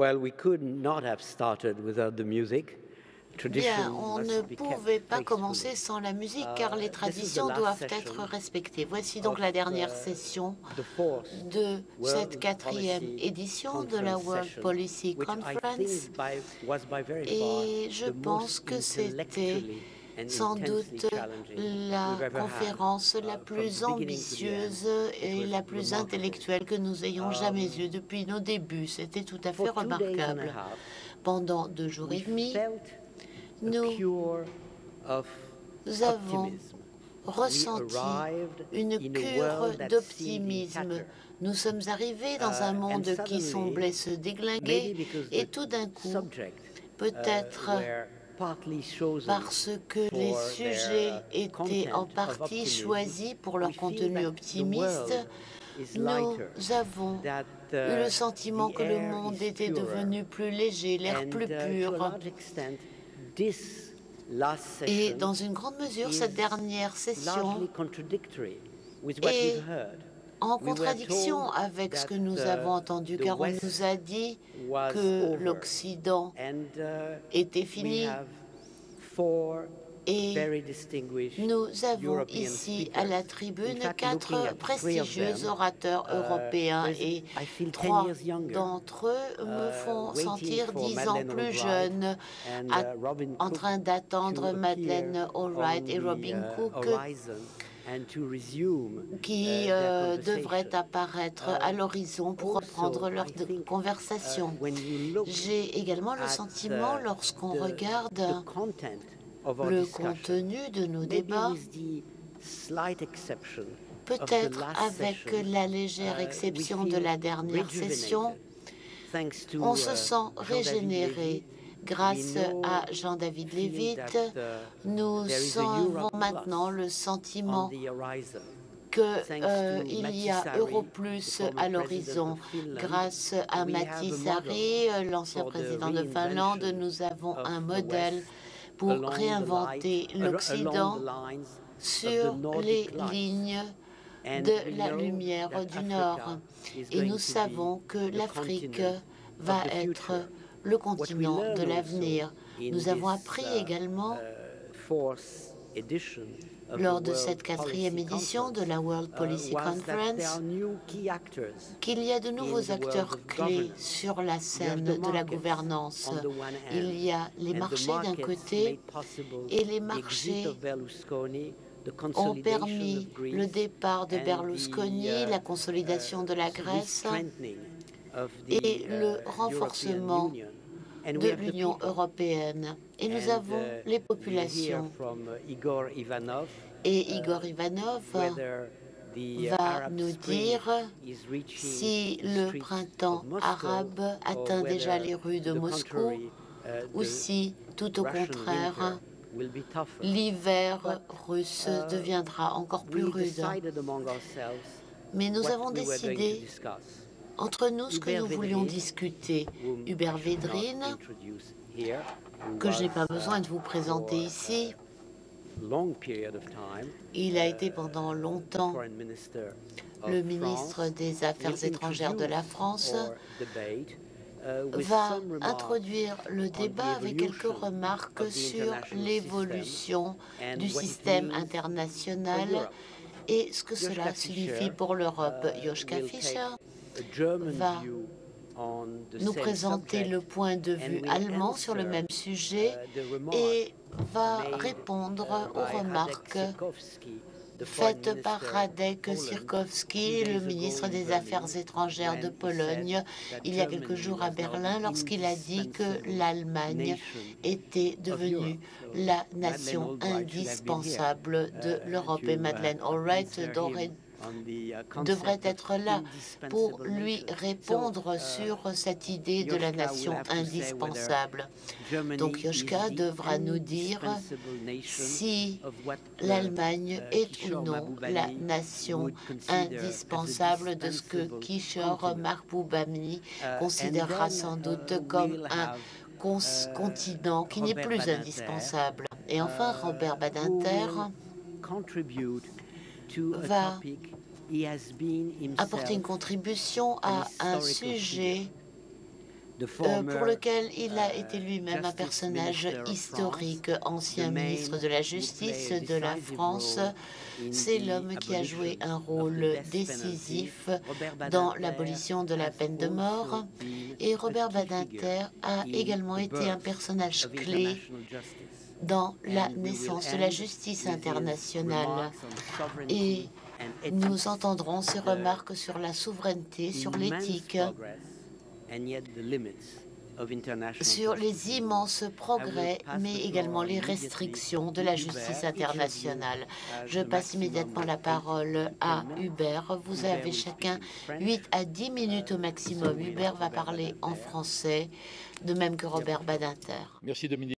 Well, we could not have started without the music. Bien, on ne pouvait pas commencer sans la musique car les traditions doivent être respectées. Voici donc la dernière session de cette 4e édition de la World Policy Conference et je pense que c'était sans doute la conférence la plus ambitieuse et la plus intellectuelle que nous ayons jamais eue depuis nos débuts. C'était tout à fait remarquable. Pendant 2 jours et demi, nous avons ressenti une cure d'optimisme. Nous sommes arrivés dans un monde qui semblait se déglinguer et tout d'un coup, peut-être parce que les sujets étaient en partie choisis pour leur contenu optimiste, nous avons eu le sentiment que le monde était devenu plus léger, l'air plus pur. Et dans une grande mesure, cette dernière session est en contradiction avec ce que nous avons entendu, car on nous a dit que l'Occident était fini. Et nous avons ici à la tribune 4 prestigieux orateurs européens et 3 d'entre eux me font sentir 10 ans plus jeune, en train d'attendre Madeleine Albright et Robin Cook qui devraient apparaître à l'horizon pour reprendre leur conversation. J'ai également le sentiment, lorsqu'on regarde le contenu de nos débats, peut-être avec la légère exception de la dernière session, on se sent régénéré. Grâce à Jean-David Levitt, nous avons maintenant le sentiment qu'il y a Europlus à l'horizon. Grâce à Matti Saari, l'ancien président de Finlande, nous avons un modèle pour réinventer l'Occident sur les lignes de la lumière du Nord. Et nous savons que l'Afrique va être le continent de l'avenir. Nous avons appris également, lors de cette 4e édition de la World Policy Conference, qu'il y a de nouveaux acteurs clés sur la scène de la gouvernance. Il y a les marchés d'un côté, et les marchés ont permis le départ de Berlusconi, la consolidation de la Grèce et le renforcement de l'Union européenne. Et nous avons les populations. Et Igor Ivanov va nous dire si le printemps arabe atteint déjà les rues de Moscou ou si, tout au contraire, l'hiver russe deviendra encore plus rude. Mais nous avons décidé entre nous ce que nous voulions discuter. Hubert Védrine, que je n'ai pas besoin de vous présenter ici, il a été pendant longtemps le ministre des Affaires étrangères de la France, va introduire le débat avec quelques remarques sur l'évolution du système international et ce que cela signifie pour l'Europe. Joschka Fischer va nous présenter le point de vue allemand sur le même sujet et va répondre aux remarques faites par Radek Sikorski, le ministre des Affaires étrangères de Pologne, il y a quelques jours à Berlin, lorsqu'il a dit que l'Allemagne était devenue la nation indispensable de l'Europe. Et Madeleine Albright devrait être là pour lui répondre sur cette idée de la nation indispensable. Donc Joschka devra nous dire si l'Allemagne est ou non la nation indispensable de ce que Kishore Mahboubani considérera sans doute comme un continent qui n'est plus indispensable. Et enfin, Robert Badinter va apporter une contribution à un sujet pour lequel il a été lui-même un personnage historique, ancien ministre de la Justice de la France. C'est l'homme qui a joué un rôle décisif dans l'abolition de la peine de mort. Et Robert Badinter a également été un personnage clé dans la naissance de la justice internationale. Et nous entendrons ses remarques sur la souveraineté, sur l'éthique, sur les immenses progrès, mais également les restrictions de la justice internationale. Je passe immédiatement la parole à Hubert. Vous avez chacun 8 à 10 minutes au maximum. Hubert va parler en français, de même que Robert Badinter. Merci Dominique.